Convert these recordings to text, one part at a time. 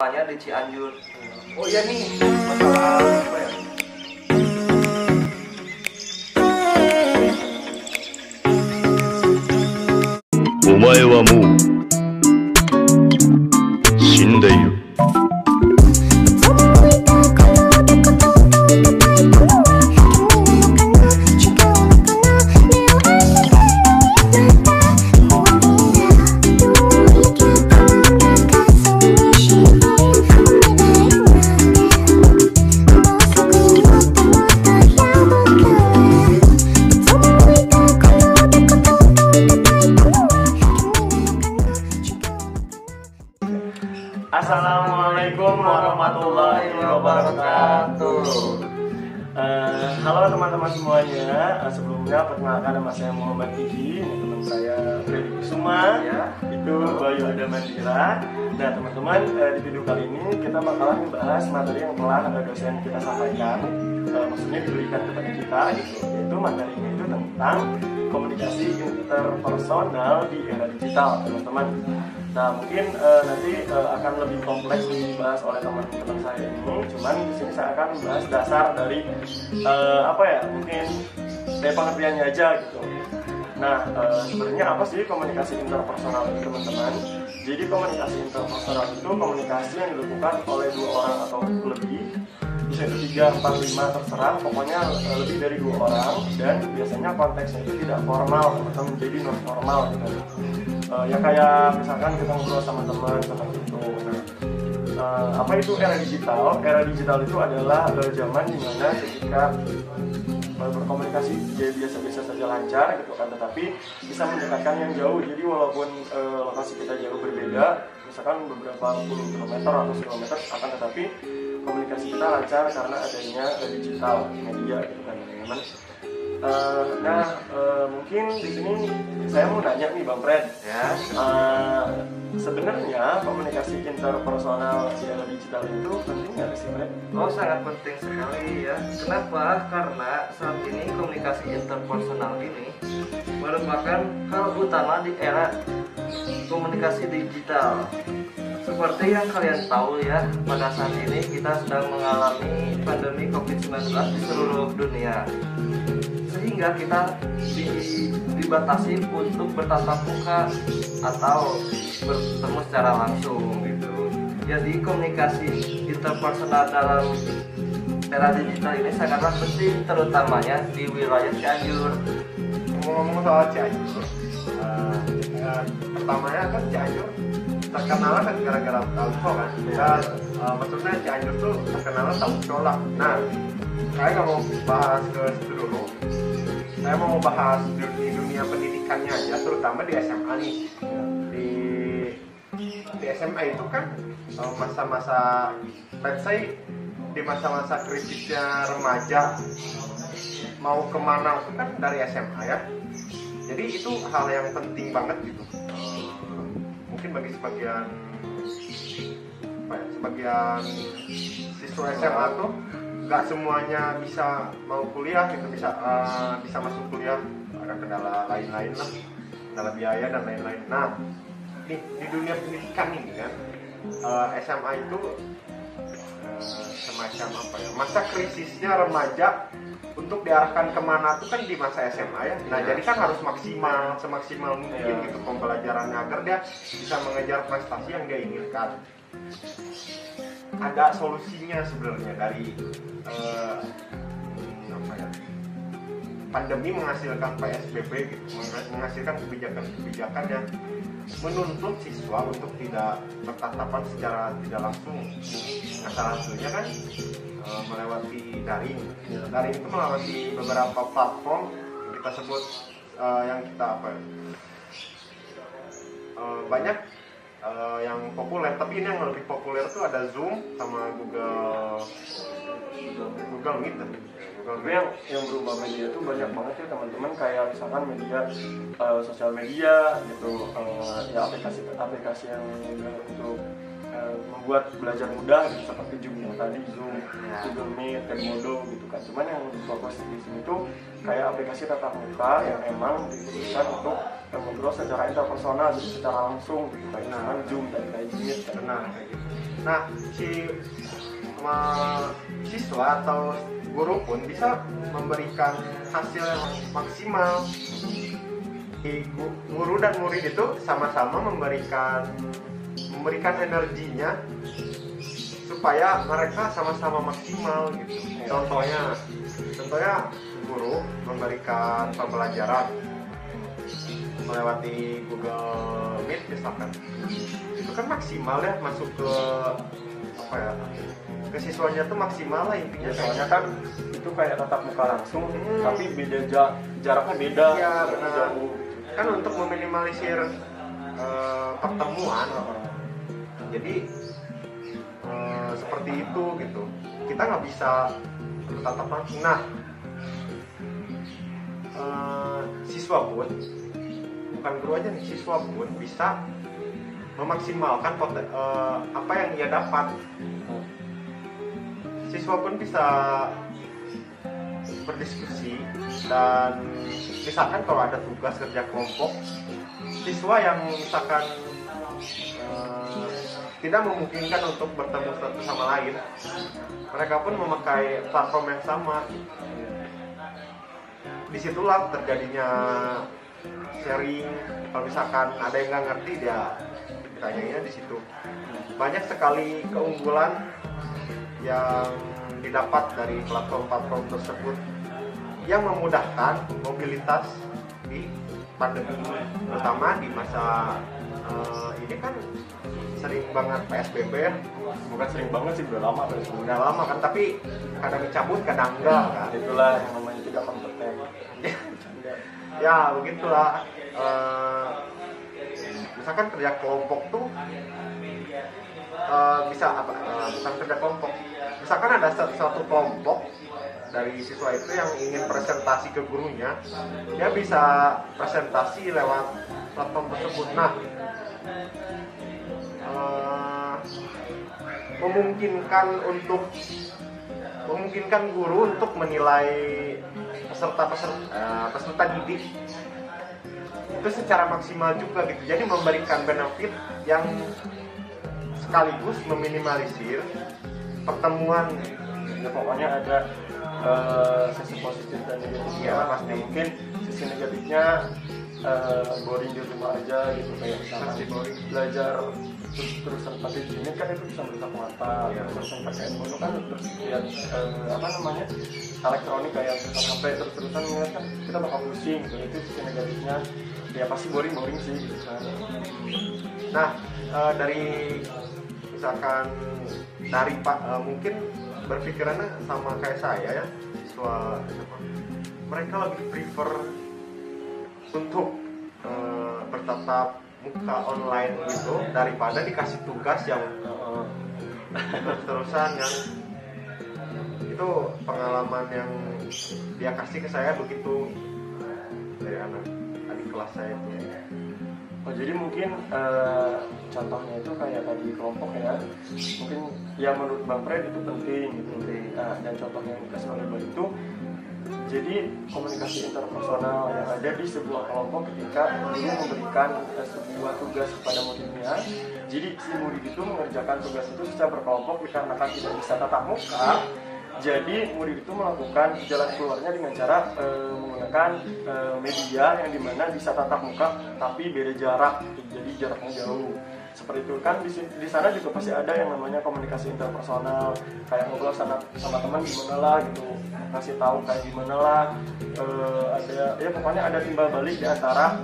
Hanya di Cianjur. Oh iya nih, masalah apa ya? Omae wa mou shindeiru. Assalamualaikum warahmatullahi wabarakatuh. Halo teman-teman semuanya. Sebelumnya perkenalkan nama saya Muhammad Kiki, ini teman saya Freddy Kusuma, itu Bayu Adamandira. Nah teman-teman, di video kali ini kita bakalan membahas materi yang telah dosen kita sampaikan, maksudnya diberikan kepada kita, gitu. Yaitu materinya itu tentang komunikasi interpersonal di era digital, teman-teman. Nah mungkin nanti akan lebih kompleks dibahas oleh teman-teman saya ini. Cuman di sini saya akan membahas dasar dari mungkin dari pengertiannya aja gitu. Nah sebenarnya apa sih komunikasi interpersonal itu, teman-teman? Jadi komunikasi interpersonal itu komunikasi yang dilakukan oleh dua orang atau lebih, bisa itu 3, 4, 5 terserah, pokoknya lebih dari 2 orang, dan biasanya konteksnya itu tidak formal atau menjadi non formal gitu. Ya kayak misalkan kita ngobrol sama teman seperti itu. Nah, apa itu era digital? Era digital itu adalah zaman dimana ketika berkomunikasi jadi biasa-biasa saja lancar gitu kan, tetapi bisa mendekatkan yang jauh. Jadi walaupun lokasi kita jauh berbeda, misalkan beberapa puluh kilometer atau kilometer, akan tetapi komunikasi kita lancar karena adanya digital media gitu kan, teman-teman. Mungkin di sini saya mau nanya nih Bang Fred, ya. Sebenarnya komunikasi interpersonal di era digital itu penting nggak sih, Fred? Oh, sangat penting sekali ya. Kenapa? Karena saat ini komunikasi interpersonal ini merupakan hal utama di era komunikasi digital. Seperti yang kalian tahu ya, pada saat ini kita sedang mengalami pandemi COVID-19 di seluruh dunia. Sehingga kita dibatasi untuk bertatap muka atau bertemu secara langsung gitu. Jadi komunikasi interpersonal dalam era digital ini sangatlah penting, terutamanya di wilayah Cianjur. Ngomong soal Cianjur, pertamanya kan Cianjur terkenal kan gara-gara Talco kan. Maksudnya Cianjur tuh terkenal tahu colak. Nah, saya nggak mau bahas ke situ dulu. Saya mau bahas di dunia pendidikannya aja, terutama di SMA nih. Di SMA itu kan masa-masa, let's say di masa-masa krisisnya remaja, mau kemana itu kan dari SMA ya. Jadi itu hal yang penting banget gitu. Mungkin bagi sebagian siswa SMA tuh nggak semuanya bisa mau kuliah gitu, bisa masuk kuliah, ada kendala lain-lain lah, kendala biaya dan lain-lain. Nah di dunia pendidikan ini kan, SMA itu semacam apa ya, masa krisisnya remaja untuk diarahkan kemana tuh kan di masa SMA ya. Nah jadi kan harus semaksimal mungkin gitu pembelajarannya agar dia bisa mengejar prestasi yang dia inginkan. Ada solusinya sebenarnya dari pandemi menghasilkan PSBB gitu, menghasilkan kebijakan-kebijakan yang menuntut siswa untuk tidak bertatapan secara tidak langsung. Nah salah satunya kan melewati daring. Daring itu melewati beberapa platform kita sebut yang kita banyak yang populer, tapi ini yang lebih populer tuh ada Zoom sama Google Meet. Tapi yang berubah media itu banyak banget ya teman-teman, kayak misalkan media sosial media gitu, ya aplikasi yang untuk membuat belajar mudah gitu, seperti Zoom yang tadi, Zoom, Google Meet, Edmodo gitu kan. Cuman yang fokus di sini tuh kayak aplikasi tatap muka yang emang ditujukan untuk ngobrol secara interpersonal, jadi secara langsung gitu, kayak Zoom dan kayak Meet. Benar kayak gitu. Nah, siswa atau guru pun bisa memberikan hasil yang maksimal. Guru dan murid itu sama-sama memberikan energinya supaya mereka sama-sama maksimal gitu. Contohnya guru memberikan pembelajaran melewati Google Meet misalkan, itu kan maksimal ya, masuk ke ke siswanya tuh maksimal lah intinya. Soalnya kan itu kayak tatap muka langsung, tapi beda jaraknya beda. Iya benar. Kan untuk meminimalisir pertemuan, jadi seperti itu gitu. Kita nggak bisa tatap langsung. Nah, siswa pun, bukan guru aja nih, siswa pun bisa memaksimalkan apa yang ia dapat. Siswa pun bisa berdiskusi, dan misalkan kalau ada tugas kerja kelompok, siswa yang misalkan tidak memungkinkan untuk bertemu satu sama lain, mereka pun memakai platform yang sama. Disitulah terjadinya sharing. Kalau misalkan ada yang nggak ngerti, dia ditanyainnya di situ. Banyak sekali keunggulan yang didapat dari platform-platform tersebut yang memudahkan mobilitas di pandemi ini, terutama di masa ini kan sering banget PSBB ya. Bukan sering banget sih, udah lama PSBB. Udah lama kan, tapi kadang dicabut kadang enggak kan. Itulah yang namanya tidak kompeten. Ya begitulah. Misalkan kerja kelompok tuh bisa bukan kerja kelompok, misalkan ada satu kelompok dari siswa itu yang ingin presentasi ke gurunya, dia bisa presentasi lewat platform tersebut. Nah, memungkinkan guru untuk menilai peserta didik itu secara maksimal juga gitu. Jadi memberikan benefit yang sekaligus meminimalisir pertemuan. Ya, pokoknya ada sisi positif dan negatifnya. Ya, pasti. Mungkin sisi negatifnya boring di rumah aja gitu, kayak misalkan belajar terusan pakai gini kan itu bisa merusak mata. Ya. Terusan pakai handphone kan terus lihat elektronik kayak sampai terus-terusan ngeliat kan kita bakal pusing gitu. Itu sisi negatifnya. Ya pasti boring sih gitu kan. Nah, dari misalkan dari Pak mungkin berpikirannya sama kayak saya ya, siswa mereka lebih prefer untuk bertatap muka online gitu daripada dikasih tugas yang terus-terusan. Yang itu pengalaman yang dia kasih ke saya begitu dari adik kelas saya itu. Oh, jadi mungkin contohnya itu kayak tadi kelompok ya, mungkin ya menurut Bang Fred itu penting gitu. Dan contohnya yang dikasih oleh Bang itu, jadi komunikasi interpersonal yang ada di sebuah kelompok ketika guru memberikan sebuah tugas kepada muridnya. Jadi si murid itu mengerjakan tugas itu secara berkelompok dikarenakan tidak bisa tatap muka. Jadi murid itu melakukan jalan keluarnya dengan cara menggunakan media yang dimana bisa tatap muka tapi beda jarak, jadi jaraknya jauh. Seperti itu kan di sana juga pasti ada yang namanya komunikasi interpersonal, kayak ngobrol sama teman gimana lah gitu, ngasih tahu kayak gimana lah. Ada ya pokoknya ada timbal balik di antara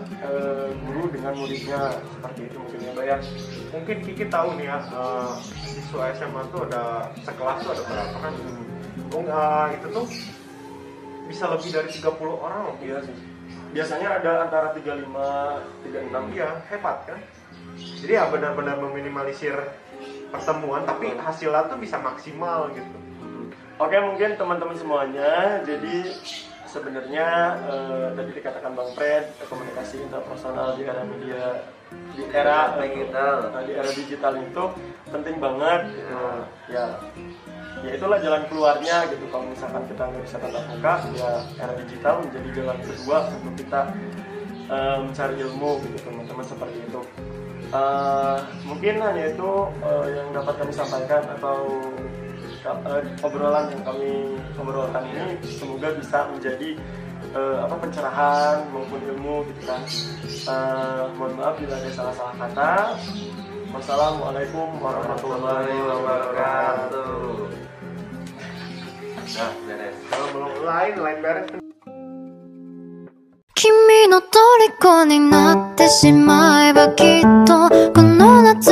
guru dengan muridnya, seperti itu mungkin ya Mbak ya. Mungkin Kiki tahu nih ya, siswa SMA tuh ada sekelas tuh ada berapa kan? Itu tuh bisa lebih dari 30 orang loh. Iya sih. Biasanya ada antara 35, 36. Iya, hebat kan? Jadi ya benar-benar meminimalisir pertemuan, tapi hasilnya tuh bisa maksimal gitu. Oke, mungkin teman-teman semuanya, jadi sebenarnya tadi dikatakan Bang Fred, komunikasi interpersonal di era media, di era digital itu penting banget. Ya itulah jalan keluarnya gitu. Kalau misalkan kita nggak bisa tatap muka, ya era digital menjadi jalan kedua untuk kita mencari ilmu gitu teman-teman, seperti itu. Mungkin hanya itu yang dapat kami sampaikan, atau obrolan yang kami obrolkan ini semoga bisa menjadi pencerahan maupun ilmu gitu kan. Mohon maaf bila ada salah-salah kata. Wassalamualaikum warahmatullahi wabarakatuh. Nah, beres. Kalau belum lain beres. 君の虜になってしまえばきっとこの夏